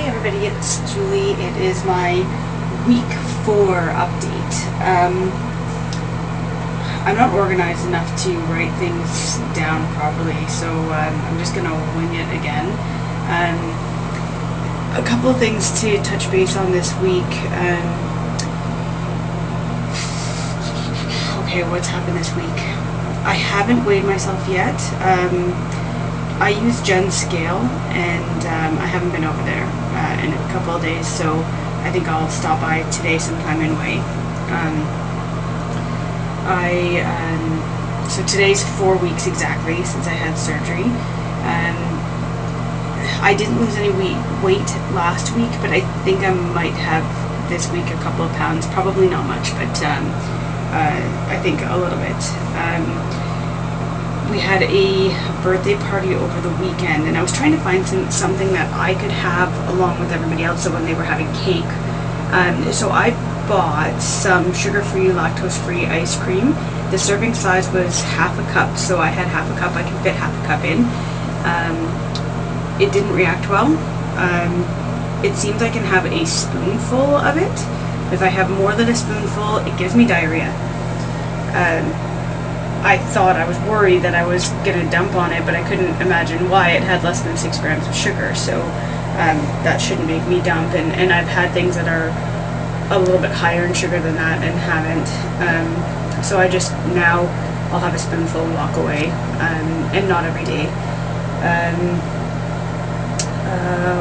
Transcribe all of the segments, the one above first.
everybody, it's Julie. It is my week 4 update. I'm not organized enough to write things down properly, so I'm just gonna wing it again. A couple of things to touch base on this week. Okay, what's happened this week? I haven't weighed myself yet. I use Jen's scale, and I haven't been over there in a couple of days, so I think I'll stop by today sometime and weigh. So today's 4 weeks exactly since I had surgery. I didn't lose any weight last week, but I think I might have this week a couple of pounds. Probably not much, but I think a little bit. We had a birthday party over the weekend, and I was trying to find something that I could have along with everybody else, so when they were having cake. So I bought some sugar-free, lactose-free ice cream. The serving size was half a cup, so I had half a cup. I can fit half a cup in. It didn't react well. It seems I can have a spoonful of it. If I have more than a spoonful, it gives me diarrhea. I was worried that I was going to dump on it, but I couldn't imagine why. It had less than 6 grams of sugar, so that shouldn't make me dump. And I've had things that are a little bit higher in sugar than that and haven't. So I just, now I'll have a spoonful and walk away, and not every day.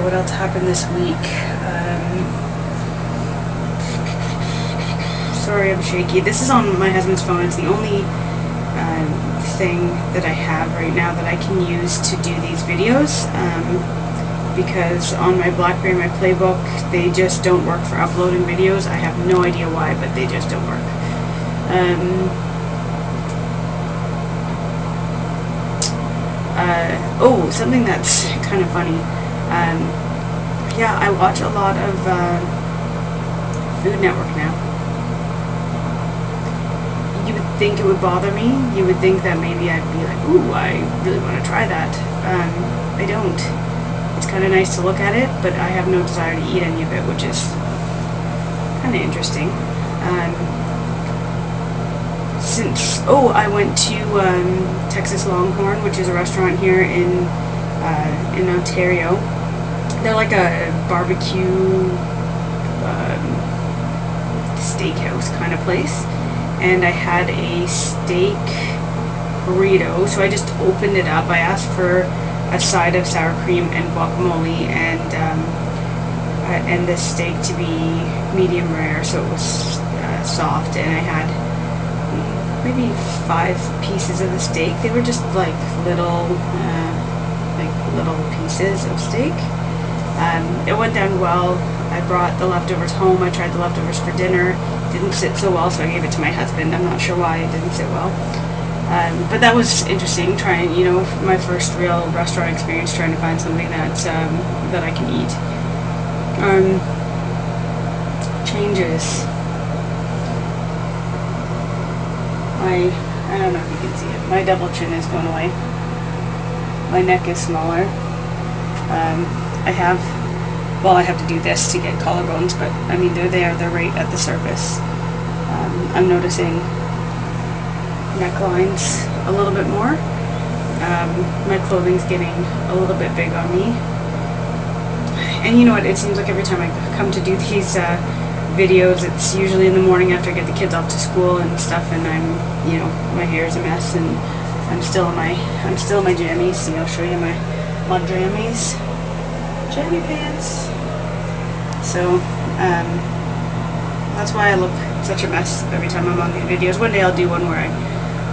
What else happened this week? Sorry, I'm shaky. This is on my husband's phone. It's the only thing that I have right now that I can use to do these videos, because on my BlackBerry, my Playbook, they just don't work for uploading videos. I have no idea why, but they just don't work. Something that's kind of funny. Yeah, I watch a lot of Food Network now. You would think it would bother me. You would think that maybe I'd be like, ooh, I really want to try that. I don't. It's kind of nice to look at it, but I have no desire to eat any of it, which is kind of interesting. I went to Texas Longhorn, which is a restaurant here in Ontario. They're like a barbecue steakhouse kind of place. And I had a steak burrito, so I just opened it up. I asked for a side of sour cream and guacamole, and the steak to be medium rare, so it was soft. And I had maybe 5 pieces of the steak. They were just like little pieces of steak. It went down well. I brought the leftovers home. I tried the leftovers for dinner. Didn't sit so well, so I gave it to my husband. I'm not sure why it didn't sit well. But that was interesting, trying, my first real restaurant experience, trying to find something that I can eat. Changes. I don't know if you can see it. My double chin is going away. My neck is smaller. I have to do this to get collarbones, but I mean, they're there, they're right at the surface. I'm noticing necklines a little bit more. My clothing's getting a little bit big on me. And you know what, it seems like every time I come to do these videos, it's usually in the morning after I get the kids off to school and stuff, and my hair's a mess, and I'm still in my jammies. See, I'll show you my jammies. Jammy pants. So, that's why I look such a mess every time I'm on these videos. One day I'll do one where I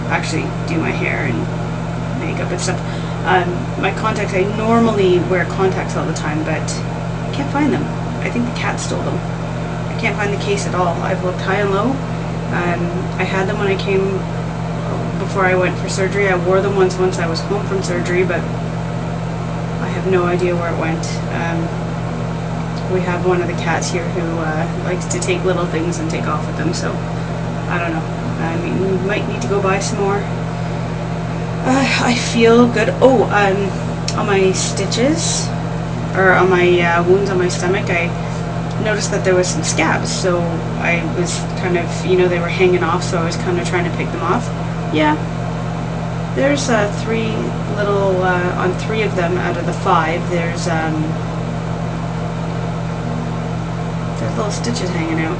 actually do my hair and makeup and stuff. My contacts, I normally wear contacts all the time, but I can't find them. I think the cat stole them. I can't find the case at all. I've looked high and low. I had them when I came, before I went for surgery. I wore them once I was home from surgery, but I have no idea where it went. We have one of the cats here who likes to take little things and take off with them, so I don't know. I mean, we might need to go buy some more. I feel good. On my stitches, or on my wounds on my stomach, I noticed that there was some scabs, so I was kind of, they were hanging off, so I was kind of trying to pick them off. Yeah, there's 3 little, on 3 of them out of the 5, there's little stitches hanging out.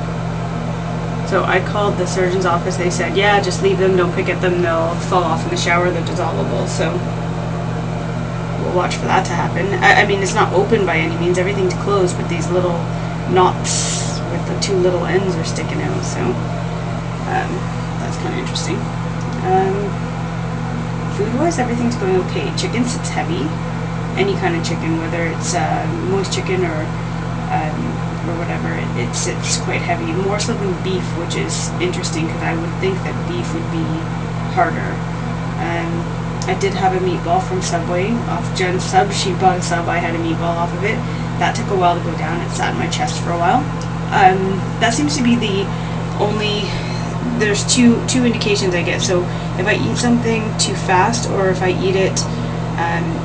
So I called the surgeon's office. They said, yeah, just leave them, don't pick at them, they'll fall off in the shower, they're dissolvable. So we'll watch for that to happen. I mean, it's not open by any means, everything's closed, but these little knots with the 2 little ends are sticking out. So that's kind of interesting. Food-wise, everything's going okay. Chicken sits heavy. Any kind of chicken, whether it's moist chicken or whatever, it sits quite heavy, more so than beef, which is interesting because I would think that beef would be harder. I did have a meatball from Subway off Jen's sub. She bought a sub, I had a meatball off of it. That took a while to go down. It sat in my chest for a while. That seems to be the only, there's two indications I get. So if I eat something too fast, or if I eat it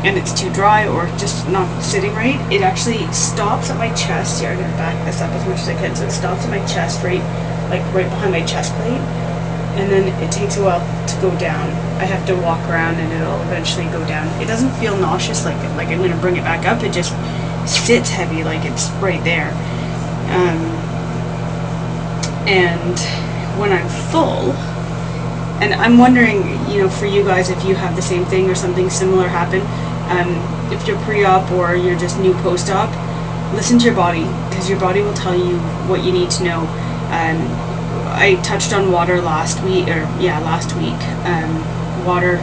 and it's too dry or just not sitting right, it actually stops at my chest. Here, I'm going to back this up as much as I can. So it stops at my chest, right behind my chest plate, and then it takes a while to go down. I have to walk around and it'll eventually go down. It doesn't feel nauseous like I'm going to bring it back up. It just sits heavy, like it's right there. And when I'm full, and I'm wondering, for you guys, if you have the same thing or something similar happen, if you're pre-op or you're just new post-op, listen to your body, because your body will tell you what you need to know. I touched on water last week. Water,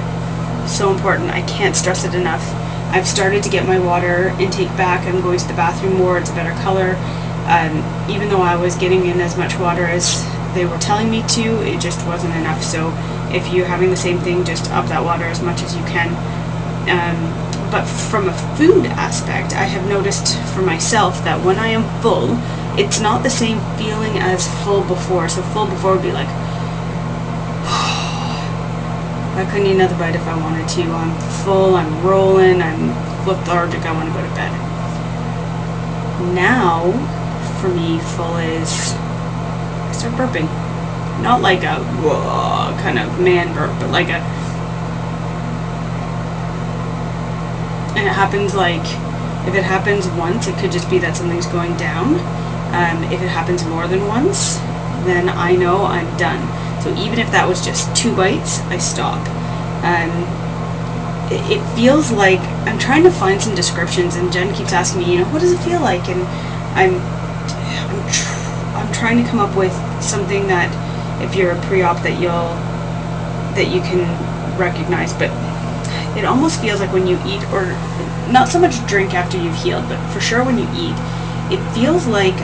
so important. I can't stress it enough. I've started to get my water intake back. I'm going to the bathroom more. It's a better color. Even though I was getting in as much water as they were telling me to, it just wasn't enough. So if you're having the same thing, just up that water as much as you can. But from a food aspect, I have noticed for myself that when I am full, it's not the same feeling as full before. So full before would be like, I couldn't eat another bite if I wanted to. I'm full, I'm rolling, I'm lethargic, I want to go to bed. Now, for me, full is, I start burping. Not like a whoa kind of man burp, but like a, and it happens like, if it happens once, it could just be that something's going down. If it happens more than once, then I know I'm done. So even if that was just 2 bites, I stop. It feels like, I'm trying to find some descriptions, and Jen keeps asking me, what does it feel like? And I'm trying to come up with something that, if you're a pre-op, that you can recognize. But it almost feels like when you eat, or not so much drink after you've healed, but for sure when you eat, it feels like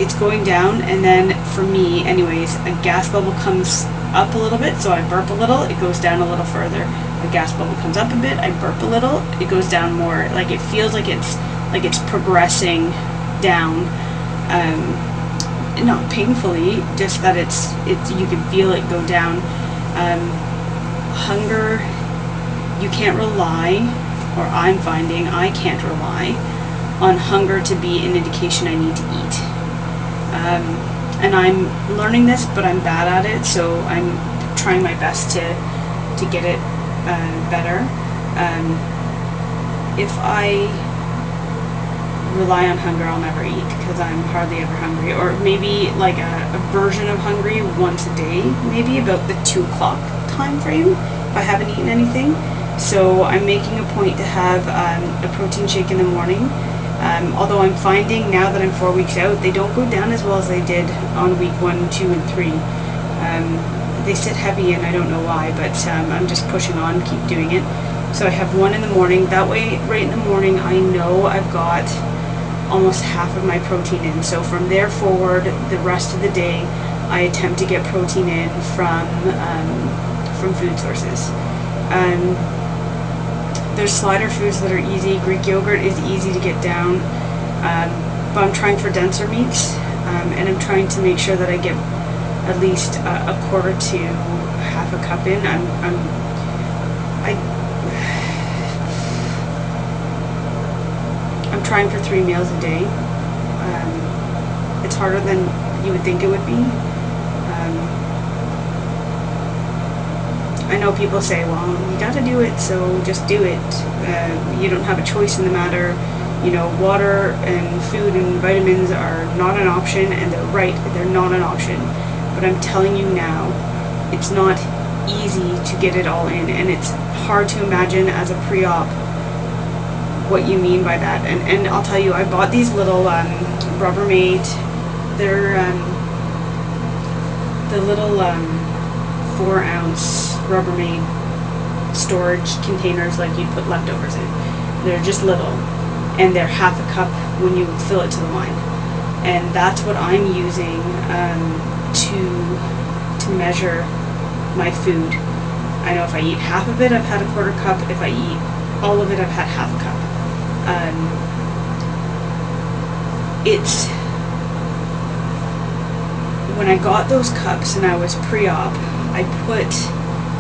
it's going down, and then for me anyways, a gas bubble comes up a little bit, so I burp a little, it goes down a little further. A gas bubble comes up a bit, I burp a little, it goes down more. Like it feels like it's progressing down, not painfully, just that it's you can feel it go down. Hunger, you can't rely, or I'm finding I can't rely on hunger to be an indication I need to eat. And I'm learning this, but I'm bad at it, so I'm trying my best to get it better. If I rely on hunger, I'll never eat, because I'm hardly ever hungry. Or maybe like a version of hungry once a day, maybe about the 2 o'clock time frame, if I haven't eaten anything. So I'm making a point to have a protein shake in the morning. Although I'm finding now that I'm 4 weeks out, they don't go down as well as they did on week 1, 2, and 3. They sit heavy, and I don't know why, but I'm just pushing on, keep doing it. So I have one in the morning. That way, right in the morning, I know I've got almost half of my protein in. So from there forward, the rest of the day, I attempt to get protein in from food sources. There's slider foods that are easy. Greek yogurt is easy to get down, but I'm trying for denser meats, and I'm trying to make sure that I get at least a quarter to half a cup in. trying for 3 meals a day. It's harder than you would think it would be. I know people say, well, you gotta do it, so just do it. You don't have a choice in the matter. You know, water and food and vitamins are not an option, and they're right, they're not an option. But I'm telling you now, it's not easy to get it all in, and it's hard to imagine as a pre-op what you mean by that. And I'll tell you, I bought these little Rubbermaid, they're the little 4-ounce Rubbermaid storage containers like you'd put leftovers in. They're just little, and they're half a cup when you fill it to the line. And that's what I'm using to measure my food. I know if I eat half of it, I've had a quarter cup. If I eat all of it, I've had half a cup. It's when I got those cups and I was pre-op, I put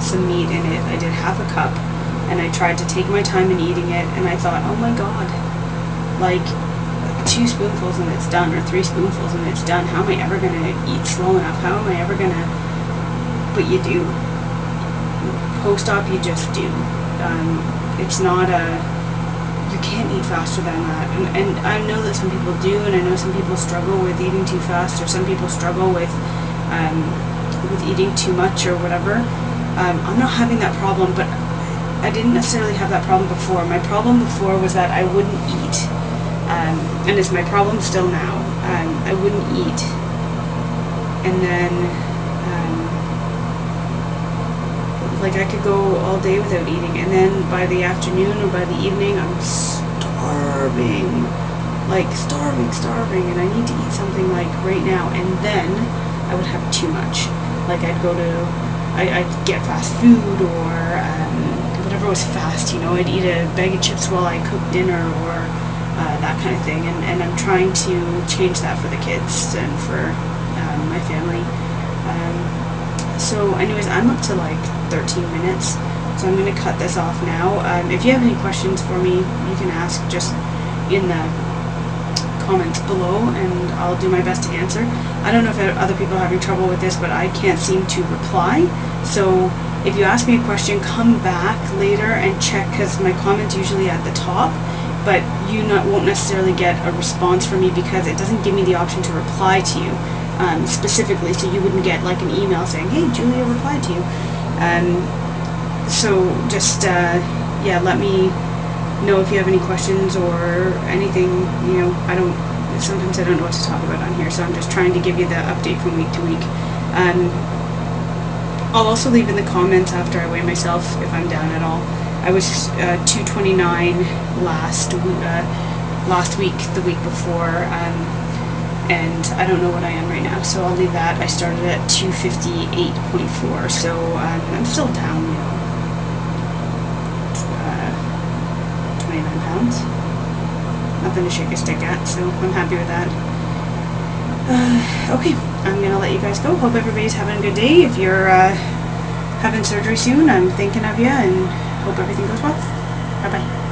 some meat in it. I did half a cup, and I tried to take my time in eating it, and I thought, oh my god, like 2 spoonfuls and it's done, or 3 spoonfuls and it's done. How am I ever going to eat slow enough? How am I ever going to... But you do. Post-op, you just do. It's not a... You can't eat faster than that. And I know that some people do, and I know some people struggle with eating too fast, or some people struggle with eating too much or whatever. I'm not having that problem, but I didn't necessarily have that problem before. My problem before was that I wouldn't eat. And it's my problem still now. I wouldn't eat. And then, like, I could go all day without eating, and then by the afternoon or by the evening, I'm starving. Like, starving, and I need to eat something, like, right now. And then I would have too much. Like, I'd get fast food, or whatever was fast, you know. I'd eat a bag of chips while I cooked dinner, or that kind of thing. And I'm trying to change that for the kids and for my family. So anyways, I'm up to like 13 minutes, so I'm going to cut this off now. If you have any questions for me, you can ask just in the comments below, and I'll do my best to answer. I don't know if other people are having trouble with this, but I can't seem to reply. So if you ask me a question, come back later and check, because my comment's usually at the top, but you won't necessarily get a response from me because it doesn't give me the option to reply to you specifically, so you wouldn't get like an email saying, hey, Julia replied to you. So just yeah, let me know if you have any questions or anything. You know, sometimes I don't know what to talk about on here, so I'm just trying to give you the update from week to week. I'll also leave in the comments after I weigh myself if I'm down at all. I was 229 last week, the week before, and I don't know what I am right now, so I'll leave that. I started at 258.4, so I'm still down, you know, 29 pounds. Nothing to shake a stick at, so I'm happy with that. Okay, I'm gonna let you guys go. Hope everybody's having a good day. If you're having surgery soon, I'm thinking of you, and hope everything goes well. Bye-bye.